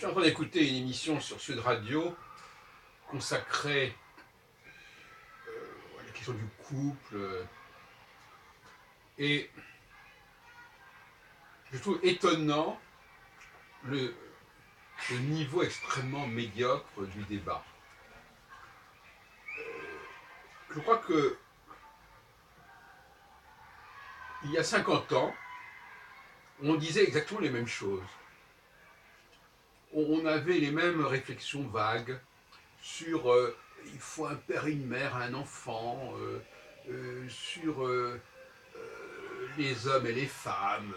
suis en train d'écouter une émission sur Sud Radio consacrée à la question du couple. Et je trouve étonnant le, le niveau extrêmement médiocre du débat. Je crois que il y a 50 ans, on disait exactement les mêmes choses. On avait les mêmes réflexions vagues sur il faut un père et une mère à un enfant, sur les hommes et les femmes,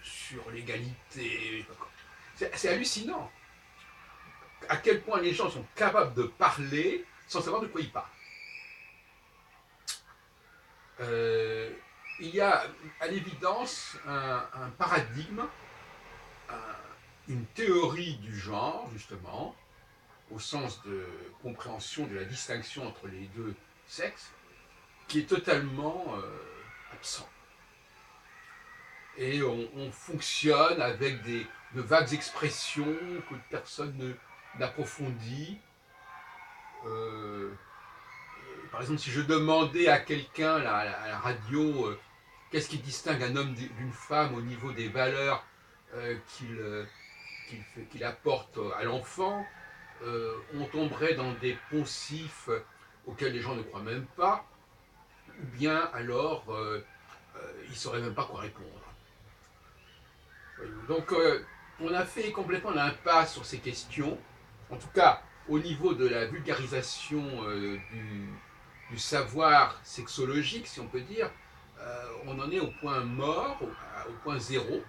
sur l'égalité. C'est hallucinant à quel point les gens sont capables de parler sans savoir de quoi ils parlent. Il y a à l'évidence un paradigme, une théorie du genre, justement, au sens de compréhension de la distinction entre les deux sexes, qui est totalement absent. Et on fonctionne avec de vagues expressions que personne n'approfondit. Par exemple, si je demandais à quelqu'un à la radio qu'est-ce qui distingue un homme d'une femme au niveau des valeurs qu'il apporte à l'enfant, on tomberait dans des poncifs auxquels les gens ne croient même pas, ou bien alors ils ne sauraient même pas quoi répondre. Donc on a fait complètement l'impasse sur ces questions, en tout cas au niveau de la vulgarisation du savoir sexologique, si on peut dire. On en est au point mort, au point zéro.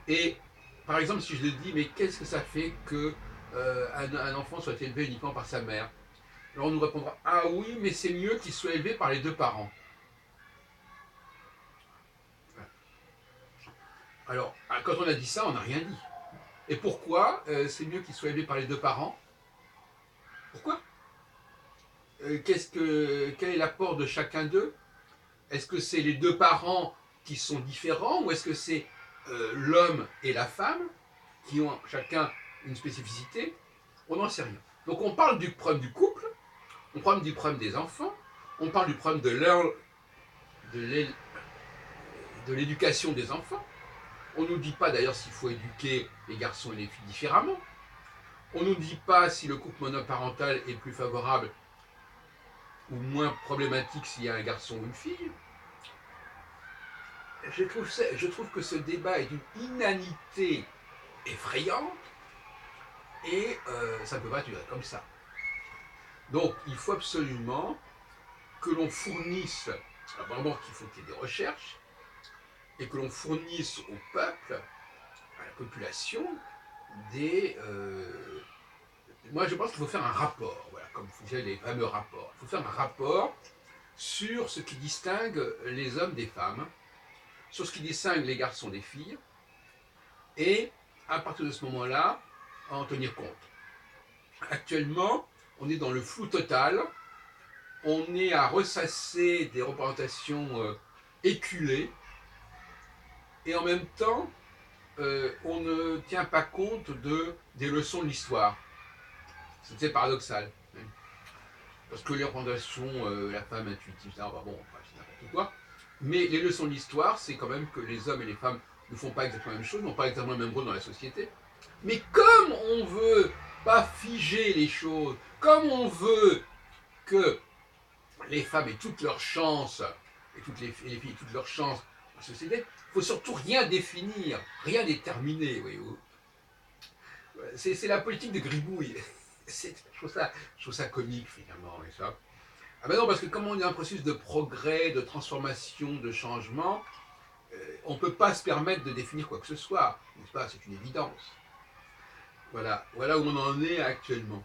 Et par exemple, si je le dis, mais qu'est-ce que ça fait que un enfant soit élevé uniquement par sa mère? Alors on nous répondra, ah oui, mais c'est mieux qu'il soit élevé par les deux parents. Alors, quand on a dit ça, on n'a rien dit. Et pourquoi c'est mieux qu'il soit élevé par les deux parents? Pourquoi quel est l'apport de chacun d'eux? Est-ce que c'est les deux parents qui sont différents, ou est-ce que c'est l'homme et la femme qui ont chacun une spécificité? On n'en sait rien. Donc on parle du problème du couple, on parle du problème des enfants, on parle du problème de l'éducation des enfants. On ne nous dit pas d'ailleurs s'il faut éduquer les garçons et les filles différemment. On ne nous dit pas si le couple monoparental est plus favorable ou moins problématique s'il y a un garçon ou une fille. Je trouve que ce débat est d'une inanité effrayante, et ça ne peut pas durer comme ça. Donc il faut absolument que l'on fournisse, d'abord qu'il faut qu'il y ait des recherches, et que l'on fournisse au peuple, à la population, moi je pense qu'il faut faire un rapport, voilà, comme vous savez les fameux rapports. Il faut faire un rapport sur ce qui distingue les hommes des femmes, sur ce qui distingue les garçons des filles, et à partir de ce moment-là, en tenir compte. Actuellement, on est dans le flou total, on est à ressasser des représentations éculées, et en même temps, on ne tient pas compte des leçons de l'histoire. C'est paradoxal. Parce que les représentations, la femme intuitive, ça, bon, c'est n'importe quoi. Mais les leçons de l'histoire, c'est quand même que les hommes et les femmes ne font pas exactement la même chose, n'ont pas exactement le même rôle dans la société. Mais comme on veut pas figer les choses, comme on veut que les femmes aient toutes leurs chances, et les filles aient toutes leurs chances dans la société, il ne faut surtout rien définir, rien déterminer. Voyez-vous. C'est la politique de Gribouille. Je trouve ça comique finalement. Et ça. Ah ben non, parce que comme on est dans un processus de progrès, de transformation, de changement, on ne peut pas se permettre de définir quoi que ce soit, n'est-ce pas? C'est une évidence. Voilà où on en est actuellement.